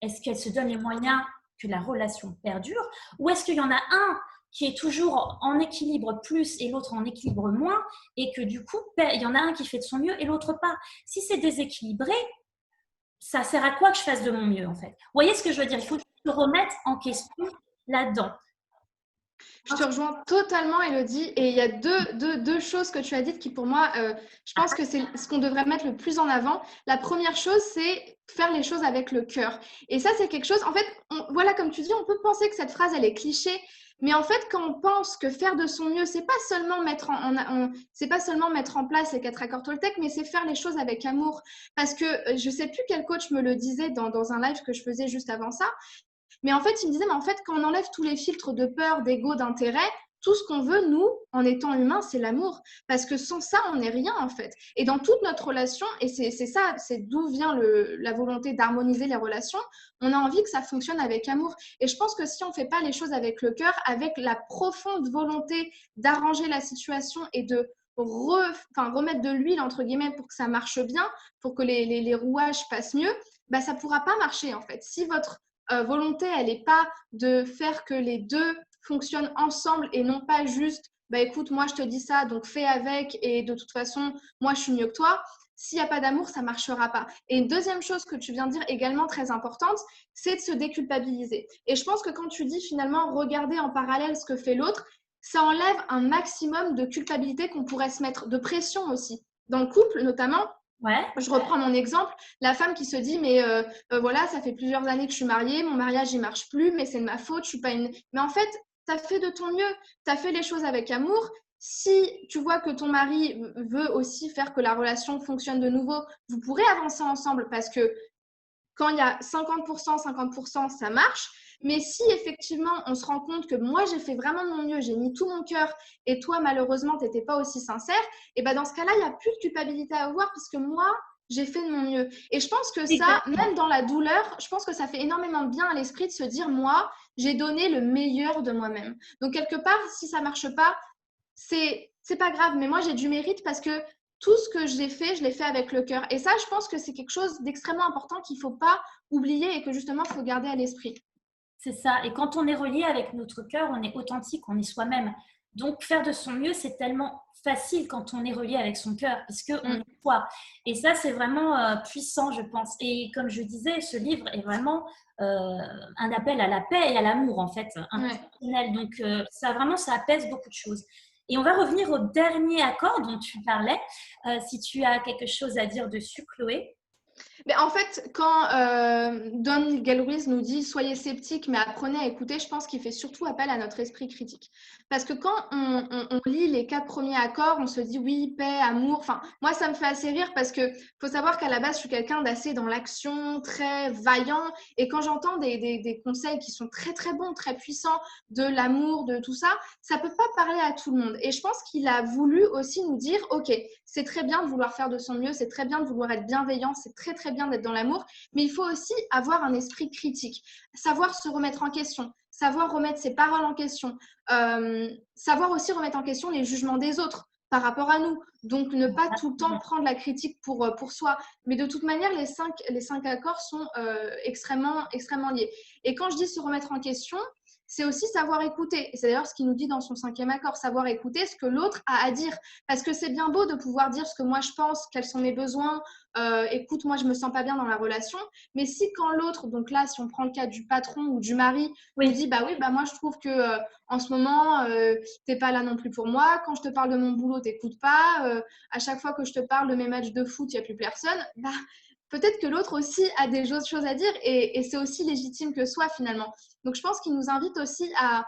Est-ce qu'elle se donne les moyens que la relation perdure? Ou est-ce qu'il y en a un qui est toujours en équilibre plus et l'autre en équilibre moins, et que du coup, il y en a un qui fait de son mieux et l'autre pas? Si c'est déséquilibré, ça sert à quoi que je fasse de mon mieux, en fait? Vous voyez ce que je veux dire? Il faut se remettre en question là-dedans. Je te rejoins totalement, Elodie. Et il y a deux choses que tu as dites qui, pour moi, je pense que c'est ce qu'on devrait mettre le plus en avant. La première chose, c'est faire les choses avec le cœur. Et ça, c'est quelque chose, en fait, voilà, comme tu dis, on peut penser que cette phrase, elle est cliché. Mais en fait, quand on pense que faire de son mieux, c'est pas seulement mettre c'est pas seulement mettre en place les 4 accords Toltec, mais c'est faire les choses avec amour. Parce que je sais plus quel coach me le disait dans un live que je faisais juste avant ça. Mais en fait, il me disait, mais en fait, quand on enlève tous les filtres de peur, d'ego, d'intérêt, tout ce qu'on veut, nous, en étant humain, c'est l'amour. Parce que sans ça, on n'est rien, en fait. Et dans toute notre relation, et c'est ça, c'est d'où vient la volonté d'harmoniser les relations, on a envie que ça fonctionne avec amour. Et je pense que si on ne fait pas les choses avec le cœur, avec la profonde volonté d'arranger la situation et de remettre de l'huile, entre guillemets, pour que ça marche bien, pour que les rouages passent mieux, bah, ça ne pourra pas marcher, en fait. Si votre volonté, elle n'est pas de faire que les deux fonctionnent ensemble et non pas juste, bah écoute, moi je te dis ça, donc fais avec et de toute façon, moi je suis mieux que toi. S'il n'y a pas d'amour, ça ne marchera pas. Et une deuxième chose que tu viens de dire également très importante, c'est de se déculpabiliser. Et je pense que quand tu dis finalement regarder en parallèle ce que fait l'autre, ça enlève un maximum de culpabilité qu'on pourrait se mettre, de pression aussi. Dans le couple notamment, Ouais. je reprends mon exemple, la femme qui se dit mais voilà, ça fait plusieurs années que je suis mariée, mon mariage il marche plus, mais c'est de ma faute, je suis pas une. Mais en fait, tu as fait de ton mieux, tu as fait les choses avec amour. Si tu vois que ton mari veut aussi faire que la relation fonctionne de nouveau, vous pourrez avancer ensemble parce que quand il y a 50%, 50%, ça marche. Mais si effectivement, on se rend compte que moi, j'ai fait vraiment de mon mieux, j'ai mis tout mon cœur et toi, malheureusement, tu n'étais pas aussi sincère, et ben dans ce cas-là, il n'y a plus de culpabilité à avoir puisque moi, j'ai fait de mon mieux. Et je pense que ça, même dans la douleur, je pense que ça fait énormément de bien à l'esprit de se dire, moi, j'ai donné le meilleur de moi-même. Donc, quelque part, si ça ne marche pas, c'est pas grave. Mais moi, j'ai du mérite parce que tout ce que j'ai fait, je l'ai fait avec le cœur. Et ça, je pense que c'est quelque chose d'extrêmement important qu'il ne faut pas oublier et que justement, il faut garder à l'esprit. C'est ça. Et quand on est relié avec notre cœur, on est authentique, on est soi-même. Donc, faire de son mieux, c'est tellement facile quand on est relié avec son cœur, puisqu'on est soi. Et ça, c'est vraiment puissant, je pense. Et comme je disais, ce livre est vraiment un appel à la paix et à l'amour, en fait, inconditionnel. Donc, ça vraiment, ça apaise beaucoup de choses. Et on va revenir au dernier accord dont tu parlais. Si tu as quelque chose à dire dessus, Chloé. Mais en fait, quand Don Miguel Ruiz nous dit soyez sceptiques, mais apprenez à écouter, je pense qu'il fait surtout appel à notre esprit critique. Parce que quand on lit les 4 premiers accords, on se dit oui, paix, amour. Enfin, moi, ça me fait assez rire parce que faut savoir qu'à la base, je suis quelqu'un d'assez dans l'action, très vaillant. Et quand j'entends des conseils qui sont très, très bons, très puissants, de l'amour, de tout ça, ça peut pas parler à tout le monde. Et je pense qu'il a voulu aussi nous dire, OK, c'est très bien de vouloir faire de son mieux, c'est très bien de vouloir être bienveillant, c'est très, très bien d'être dans l'amour, mais il faut aussi avoir un esprit critique, savoir se remettre en question, savoir remettre ses paroles en question, savoir aussi remettre en question les jugements des autres par rapport à nous. Donc, ne pas tout le temps prendre la critique pour soi. Mais de toute manière, les cinq accords sont extrêmement, extrêmement liés. Et quand je dis se remettre en question, c'est aussi savoir écouter. Et c'est d'ailleurs ce qu'il nous dit dans son 5e accord, savoir écouter ce que l'autre a à dire. Parce que c'est bien beau de pouvoir dire ce que moi je pense, quels sont mes besoins, écoute, moi je me sens pas bien dans la relation. Mais si quand l'autre, donc là, si on prend le cas du patron ou du mari, nous dit, bah oui, bah moi je trouve que en ce moment, t'es pas là non plus pour moi. Quand je te parle de mon boulot, t'écoutes pas. À chaque fois que je te parle de mes matchs de foot, il n'y a plus personne. Bah, peut-être que l'autre aussi a des choses à dire et c'est aussi légitime que soi finalement. Donc, je pense qu'il nous invite aussi à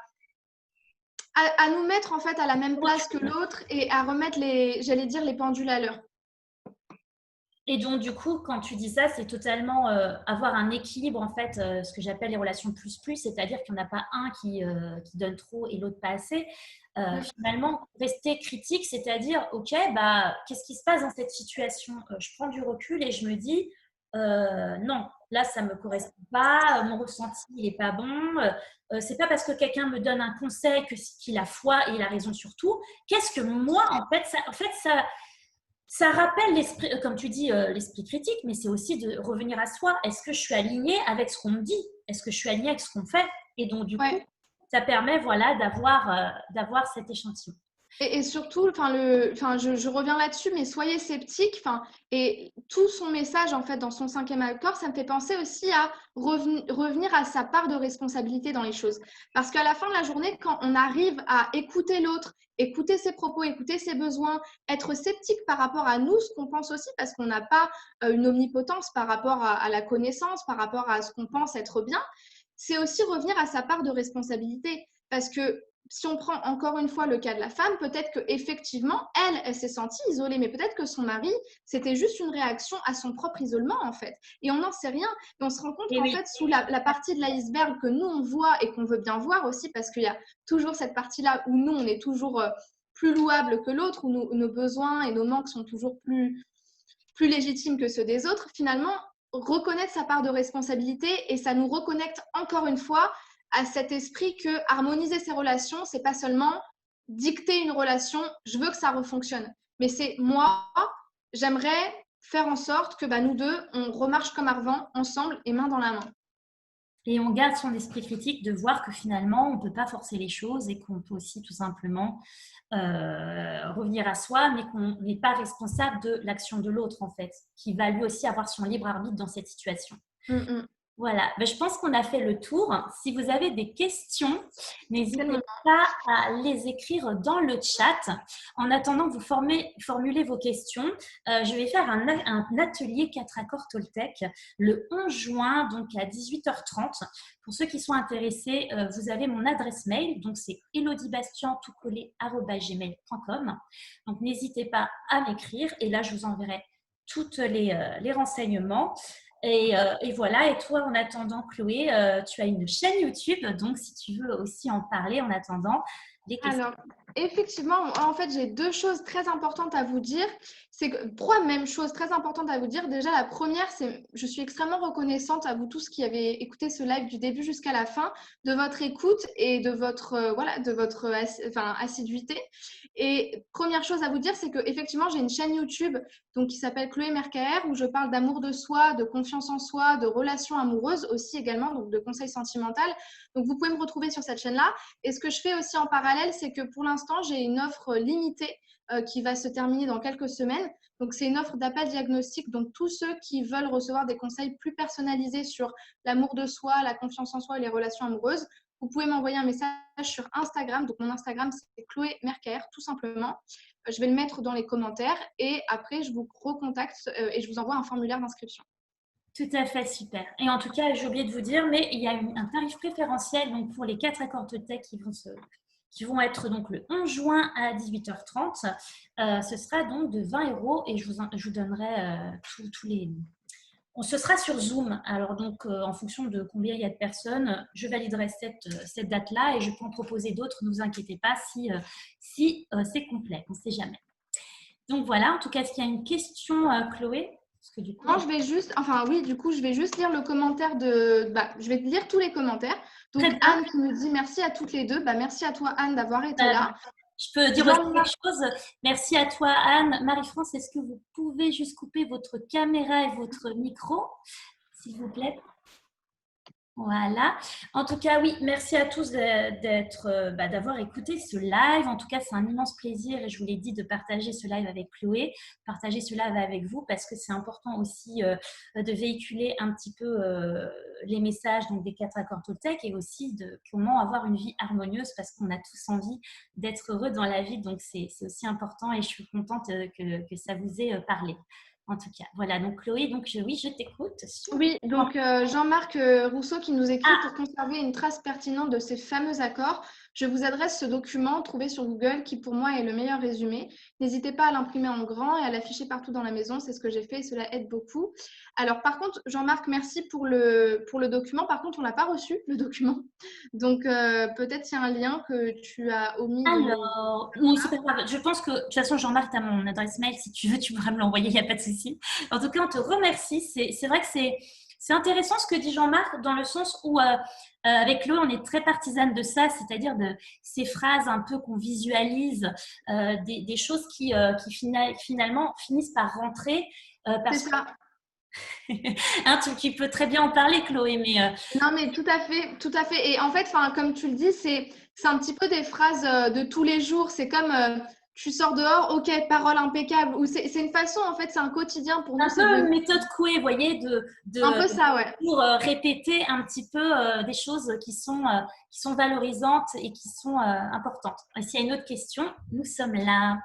nous mettre en fait à la même place que l'autre et à remettre les pendules à l'heure. Et donc, du coup, quand tu dis ça, c'est totalement avoir un équilibre, en fait, ce que j'appelle les relations plus-plus, c'est-à-dire qu'il n'y en a pas un qui donne trop et l'autre pas assez. Finalement, rester critique, c'est-à-dire, OK, bah, qu'est-ce qui se passe dans cette situation? Je prends du recul et je me dis, non, là, ça ne me correspond pas, mon ressenti, il n'est pas bon. C'est pas parce que quelqu'un me donne un conseil qu'il a foi et il a raison sur tout. Qu'est-ce que moi, en fait, ça rappelle l'esprit, comme tu dis, l'esprit critique, mais c'est aussi de revenir à soi. Est-ce que je suis alignée avec ce qu'on me dit? Est-ce que je suis alignée avec ce qu'on fait? Et donc, du coup, Ouais. ça permet voilà, d'avoir cet échantillon. Et surtout, je reviens là-dessus, mais soyez sceptiques. Et tout son message, en fait, dans son cinquième accord, ça me fait penser aussi à revenir à sa part de responsabilité dans les choses. Parce qu'à la fin de la journée, quand on arrive à écouter l'autre, écouter ses propos, écouter ses besoins, être sceptique par rapport à nous, ce qu'on pense aussi, parce qu'on n'a pas une omnipotence par rapport à la connaissance, par rapport à ce qu'on pense être bien, c'est aussi revenir à sa part de responsabilité. Parce que si on prend encore une fois le cas de la femme, peut-être qu'effectivement, elle s'est sentie isolée, mais peut-être que son mari, c'était juste une réaction à son propre isolement, en fait. Et on n'en sait rien. Et on se rend compte Et qu'en oui, fait, sous la partie de l'iceberg que nous, on voit et qu'on veut bien voir aussi, parce qu'il y a toujours cette partie-là où nous, on est toujours plus louable que l'autre, où nos besoins et nos manques sont toujours plus légitimes que ceux des autres, finalement, reconnaître sa part de responsabilité et ça nous reconnecte encore une fois à cet esprit que harmoniser ses relations, c'est pas seulement dicter une relation, je veux que ça refonctionne, mais c'est moi, j'aimerais faire en sorte que nous deux, on remarche comme avant, ensemble et main dans la main. et on garde son esprit critique de voir que finalement, on ne peut pas forcer les choses et qu'on peut aussi tout simplement revenir à soi, mais qu'on n'est pas responsable de l'action de l'autre, en fait, qui va lui aussi avoir son libre arbitre dans cette situation. Mm. Voilà, ben, je pense qu'on a fait le tour. Si vous avez des questions, n'hésitez Tellement. pas à les écrire dans le chat. En attendant que vous formulez vos questions, je vais faire un atelier 4 accords Toltec le 11 juin, donc à 18h30. Pour ceux qui sont intéressés, vous avez mon adresse mail, donc c'est elodiebastian@gmail.com. Donc n'hésitez pas à m'écrire et là je vous enverrai tous les renseignements. Et voilà, et toi, en attendant, Chloé, tu as une chaîne YouTube, donc si tu veux aussi en parler en attendant les questions. Alors, effectivement, en fait, j'ai deux choses très importantes à vous dire. C'est que trois mêmes choses très importantes à vous dire. Déjà, la première, c'est je suis extrêmement reconnaissante à vous tous qui avez écouté ce live du début jusqu'à la fin, de votre écoute et de votre assiduité. Et première chose à vous dire, c'est que effectivement, j'ai une chaîne YouTube donc qui s'appelle Chloé Mercaer où je parle d'amour de soi, de confiance en soi, de relations amoureuses aussi également, donc de conseils sentimentaux. Donc, vous pouvez me retrouver sur cette chaîne-là. Et ce que je fais aussi en parallèle, c'est que pour l'instant, j'ai une offre limitée qui va se terminer dans quelques semaines. Donc, c'est une offre d'appel diagnostic. Donc, tous ceux qui veulent recevoir des conseils plus personnalisés sur l'amour de soi, la confiance en soi et les relations amoureuses, vous pouvez m'envoyer un message sur Instagram. Donc, mon Instagram, c'est Chloé Mercaer, tout simplement. Je vais le mettre dans les commentaires et après, je vous recontacte et je vous envoie un formulaire d'inscription. Tout à fait, super. Et en tout cas, j'ai oublié de vous dire, mais il y a un tarif préférentiel donc pour les 4 accords Toltec qui vont être donc le 11 juin à 18h30. Ce sera donc de 20 € et je vous donnerai tous les. Ce sera sur Zoom. Alors donc, en fonction de combien il y a de personnes, je validerai cette date-là et je peux en proposer d'autres. Ne vous inquiétez pas si c'est complet. On ne sait jamais. Donc voilà, en tout cas, est-ce qu'il y a une question, Chloé? Parce que du coup, Non, je vais juste, enfin oui, du coup, je vais juste lire le commentaire je vais lire tous les commentaires. très Donc bien. Anne qui nous dit merci à toutes les deux. Merci à toi Anne d'avoir été là. Je peux dire aussi quelque chose. Merci à toi, Anne. Marie-France, est-ce que vous pouvez juste couper votre caméra et votre micro, s'il vous plaît? Voilà. En tout cas, oui, merci à tous d'avoir écouté ce live. En tout cas, c'est un immense plaisir et je vous l'ai dit de partager ce live avec Chloé, partager ce live avec vous parce que c'est important aussi de véhiculer un petit peu les messages donc des 4 accords Toltec et aussi de comment avoir une vie harmonieuse parce qu'on a tous envie d'être heureux dans la vie. Donc, c'est aussi important et je suis contente que ça vous ait parlé. En tout cas, voilà. Donc, Chloé, oui, je t'écoute. Oui, donc Jean-Marc Rousseau qui nous écrit Ah, pour conserver une trace pertinente de ces fameux accords. Je vous adresse ce document trouvé sur Google qui pour moi est le meilleur résumé. N'hésitez pas à l'imprimer en grand et à l'afficher partout dans la maison, c'est ce que j'ai fait et cela aide beaucoup. Alors par contre, Jean-Marc, merci pour le document. Par contre, on ne l'a pas reçu, le document. Donc peut-être il y a un lien que tu as omis de nous… Alors, oui, c'est pas grave. Je pense que, de toute façon, Jean-Marc, tu as mon adresse mail. Si tu veux, tu pourras me l'envoyer, il n'y a pas de souci. En tout cas, on te remercie. C'est vrai que c'est intéressant ce que dit Jean-Marc, dans le sens où, avec Chloé, on est très partisane de ça, c'est-à-dire de ces phrases un peu qu'on visualise, des choses qui finalement finissent par rentrer. C'est Parce que ça. hein, tu peux très bien en parler, Chloé, mais Non, mais tout à fait, tout à fait. Et en fait, comme tu le dis, c'est un petit peu des phrases de tous les jours. C'est comme tu sors dehors, ok, parole impeccable. Ou c'est une façon, en fait, c'est un quotidien pour nous, un c'est peu une de… méthode Coué, vous voyez, Un peu ça, ouais. pour répéter un petit peu des choses qui sont valorisantes et qui sont importantes. Et s'il y a une autre question, nous sommes là.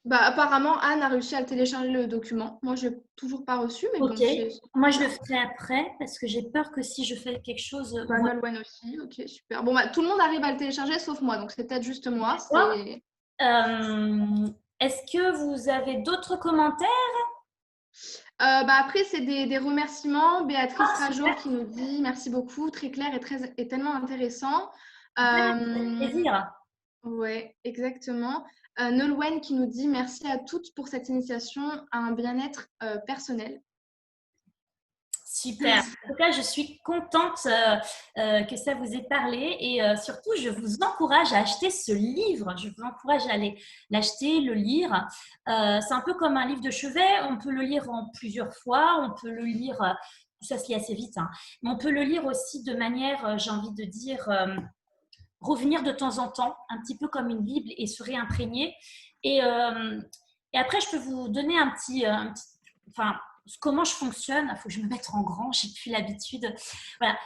Bah, apparemment, Anne a réussi à télécharger le document. Moi, je l'ai toujours pas reçu, mais Ok, bon, c'est moi je bien. le ferai après parce que j'ai peur que si je fais quelque chose, Bah, Nolwenn aussi, ok, super. Bon, bah, tout le monde arrive à le télécharger sauf moi, donc c'est peut-être juste moi. d'accord. C'est… Est-ce que vous avez d'autres commentaires? Bah, après, c'est des remerciements. Béatrice Ah, Rajo super, qui nous dit merci beaucoup, très clair et tellement intéressant. super, ça fait plaisir. Ouais, exactement. Nolwenn qui nous dit merci à toutes pour cette initiation à un bien-être personnel. Super. En tout cas, je suis contente que ça vous ait parlé et surtout, je vous encourage à acheter ce livre. Je vous encourage à aller l'acheter, le lire. C'est un peu comme un livre de chevet. On peut le lire en plusieurs fois. On peut le lire, ça se lit assez vite, hein, mais on peut le lire aussi de manière, j'ai envie de dire, revenir de temps en temps, un petit peu comme une Bible et se réimprégner. Et, euh, et après, je peux vous donner enfin, comment je fonctionne. Il faut que je me mette en grand, j'ai plus l'habitude. Voilà.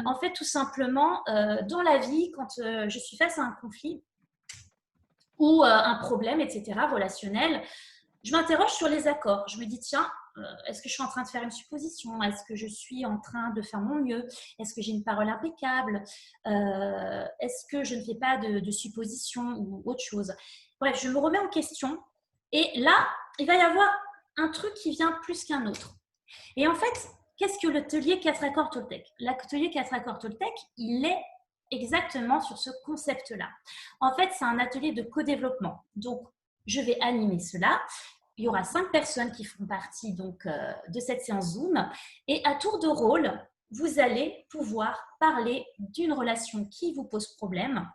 En fait, tout simplement, dans la vie, quand je suis face à un conflit ou un problème, etc., relationnel, je m'interroge sur les accords. Je me dis, tiens, est-ce que je suis en train de faire une supposition? Est-ce que je suis en train de faire mon mieux? Est-ce que j'ai une parole impeccable? Est-ce que je ne fais pas de suppositions ou autre chose? Bref, je me remets en question. Et là, il va y avoir un truc qui vient plus qu'un autre. Et en fait, qu'est-ce que l'atelier 4 accords Toltec? L'atelier 4 accords Toltec, il est exactement sur ce concept-là. En fait, c'est un atelier de co-développement. Donc, je vais animer cela. Il y aura 5 personnes qui feront partie donc, de cette séance Zoom. Et à tour de rôle, vous allez pouvoir parler d'une relation qui vous pose problème.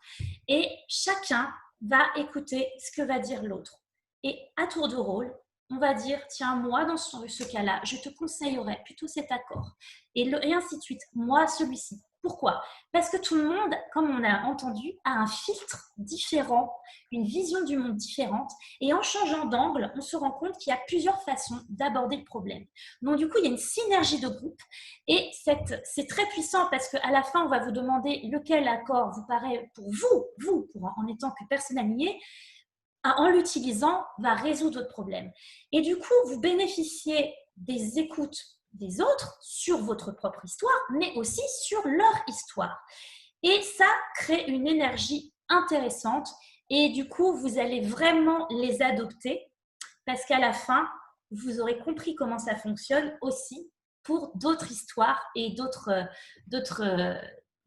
Et chacun va écouter ce que va dire l'autre. Et à tour de rôle, on va dire, tiens, moi, dans ce cas-là, je te conseillerais plutôt cet accord. Et ainsi de suite. Moi, celui-ci. Pourquoi? Parce que tout le monde, comme on a entendu, a un filtre différent, une vision du monde différente. Et en changeant d'angle, on se rend compte qu'il y a plusieurs façons d'aborder le problème. Donc, du coup, il y a une synergie de groupe. Et c'est très puissant parce qu'à la fin, on va vous demander lequel accord vous paraît pour vous en étant que personne alignée, en l'utilisant, va résoudre votre problème. Et du coup, vous bénéficiez des écoutes des autres sur votre propre histoire, mais aussi sur leur histoire. Et ça crée une énergie intéressante. Et du coup, vous allez vraiment les adopter parce qu'à la fin, vous aurez compris comment ça fonctionne aussi pour d'autres histoires et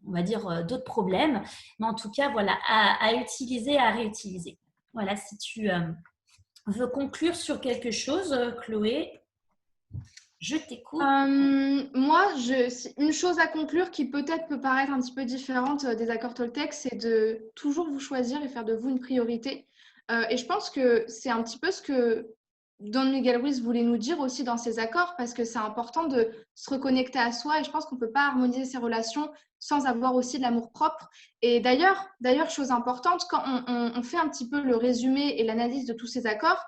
on va dire, d'autres problèmes. Mais en tout cas, voilà, à utiliser, à réutiliser. Voilà, si tu veux conclure sur quelque chose, Chloé, je t'écoute. Moi, une chose à conclure qui peut-être peut paraître un petit peu différente des accords Toltec, c'est de toujours vous choisir et faire de vous une priorité. Et je pense que c'est un petit peu ce que Don Miguel Ruiz voulait nous dire aussi dans ses accords, parce que c'est important de se reconnecter à soi et je pense qu'on ne peut pas harmoniser ses relations sans avoir aussi de l'amour-propre. Et d'ailleurs, chose importante, quand on fait un petit peu le résumé et l'analyse de tous ces accords,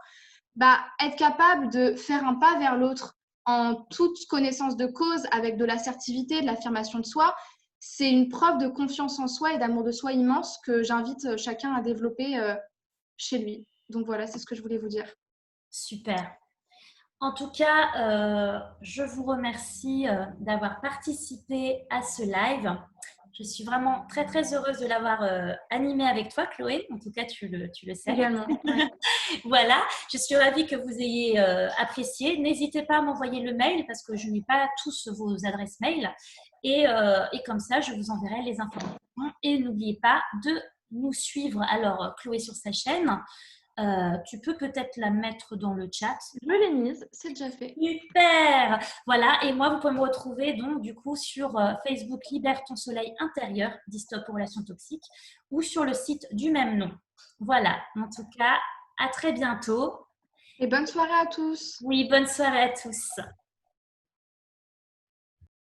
bah, être capable de faire un pas vers l'autre en toute connaissance de cause, avec de l'assertivité, de l'affirmation de soi, c'est une preuve de confiance en soi et d'amour de soi immense que j'invite chacun à développer chez lui. Donc voilà, c'est ce que je voulais vous dire. Super. En tout cas, je vous remercie d'avoir participé à ce live. Je suis vraiment très, très heureuse de l'avoir animé avec toi, Chloé. En tout cas, tu le sais. Également. Ouais. Voilà, je suis ravie que vous ayez apprécié. N'hésitez pas à m'envoyer le mail parce que je n'ai pas tous vos adresses mail. Et comme ça, je vous enverrai les informations. Et n'oubliez pas de nous suivre. Alors, Chloé sur sa chaîne, tu peux peut-être la mettre dans le chat. Je l'ai mise, c'est déjà fait. Super! Voilà, et moi, vous pouvez me retrouver donc du coup sur Facebook Libère ton soleil intérieur, Dis-Stop aux relations toxiques, ou sur le site du même nom. Voilà, en tout cas, à très bientôt. Et bonne soirée à tous. Oui, bonne soirée à tous.